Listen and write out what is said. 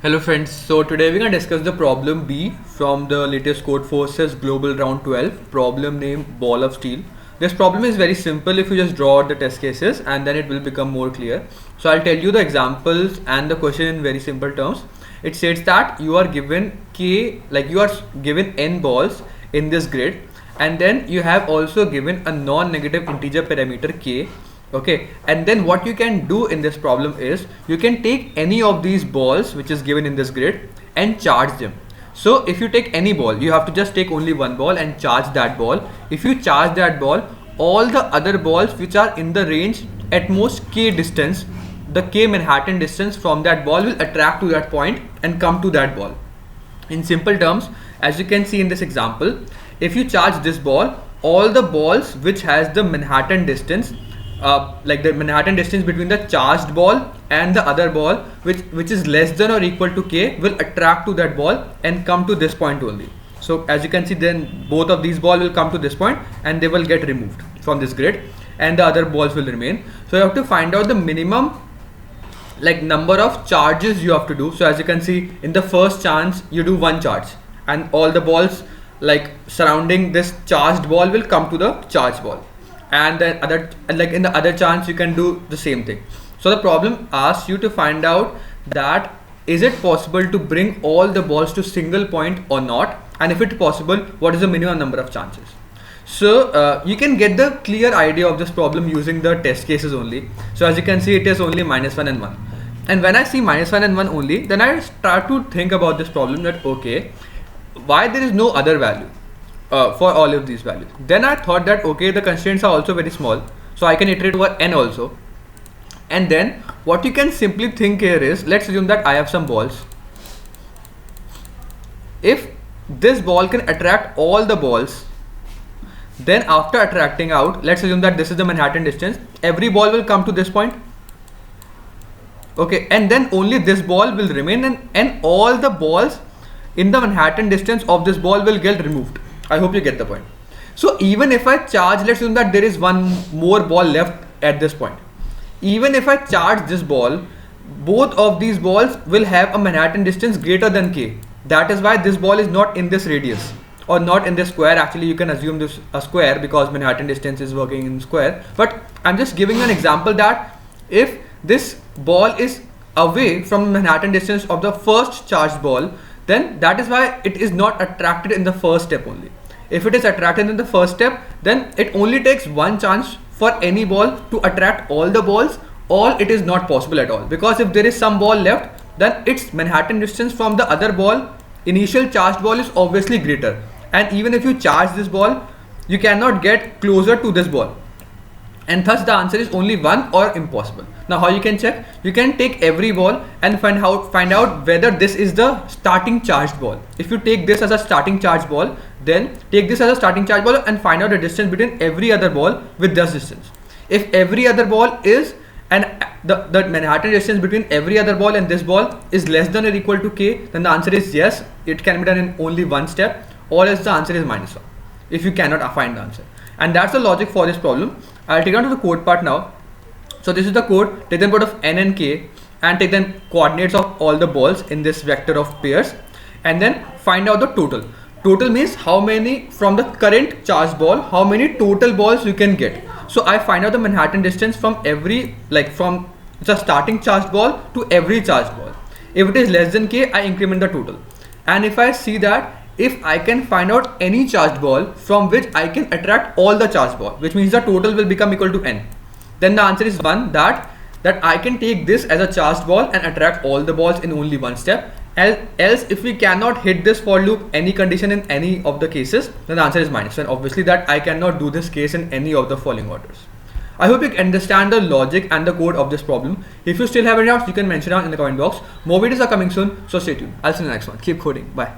Hello friends, so today we're going to discuss the problem B from the latest Codeforces Global Round 12, problem named Ball of Steel. This problem is very simple if you just draw out the test cases and then it will become more clear. So I'll tell you the examples and the question in very simple terms. It states that you are given K, like you are given N balls in this grid, and then you have also given a non-negative integer parameter K. Okay, and then what you can do in this problem is you can take any of these balls which is given in this grid and charge them. So if you take any ball, you have to just take only one ball and charge that ball. If you charge that ball, all the other balls which are in the range at most k distance, the k Manhattan distance from that ball will attract to that point and come to that ball. In simple terms, as you can see in this example, if you charge this ball, all the balls which has the Manhattan distance, like the Manhattan distance between the charged ball and the other ball which is less than or equal to k, will attract to that ball and come to this point only. So as you can see, then both of these balls will come to this point and they will get removed from this grid and the other balls will remain. So you have to find out the minimum like number of charges you have to do. So as you can see, in the first chance you do one charge and all the balls like surrounding this charged ball will come to the charged ball, and then in the other chance you can do the same thing. So the problem asks you to find out that is it possible to bring all the balls to single point or not, and if it's possible, what is the minimum number of chances. So you can get the clear idea of this problem using the test cases only. So as you can see, it is only -1 and 1, and when I see -1 and 1 only, then I start to think about this problem that okay, why there is no other value for all of these values. Then I thought that okay, the constraints are also very small, so I can iterate over n also. And then what you can simply think here is, let's assume that I have some balls. If this ball can attract all the balls, then after attracting out, let's assume that this is the Manhattan distance, every ball will come to this point. Okay, and then only this ball will remain, and all the balls in the Manhattan distance of this ball will get removed. I hope you get the point. So even if I charge, let's assume that there is one more ball left at this point. Even if I charge this ball, both of these balls will have a Manhattan distance greater than k. That is why this ball is not in this radius or not in this square. Actually, you can assume this a square because Manhattan distance is working in square. But I'm just giving you an example that if this ball is away from Manhattan distance of the first charged ball, then that is why it is not attracted in the first step only. If it is attracted in the first step, then it only takes one chance for any ball to attract all the balls, or it is not possible at all, because if there is some ball left, then its Manhattan distance from the other ball, initial charged ball, is obviously greater, and even if you charge this ball, you cannot get closer to this ball, and thus the answer is only 1 or impossible. Now how you can check? You can take every ball and find out whether this is the starting charged ball. If you take this as a starting charged ball, then take this as a starting charged ball and find out the distance between every other ball with this distance. If every other ball is, and the Manhattan distance between every other ball and this ball is less than or equal to k, then the answer is yes, it can be done in only one step, or else the answer is -1 if you cannot find the answer. And that's the logic for this problem. I'll take on to the code part now. So this is the code. Take the input of n and k and take the coordinates of all the balls in this vector of pairs, and then find out the total. Total means how many from the current charged ball, how many total balls you can get. So I find out the Manhattan distance from every, like from the starting charged ball to every charged ball. If it is less than k, I increment the total. And if I see that if I can find out any charged ball from which I can attract all the charged ball, which means the total will become equal to n, then the answer is 1, that I can take this as a charged ball and attract all the balls in only one step. Else if we cannot hit this for loop any condition in any of the cases, then the answer is -1. Obviously that I cannot do this case in any of the following orders. I hope you understand the logic and the code of this problem. If you still have any doubts, you can mention down in the comment box. More videos are coming soon, so stay tuned. I'll see you in the next one. Keep coding. Bye.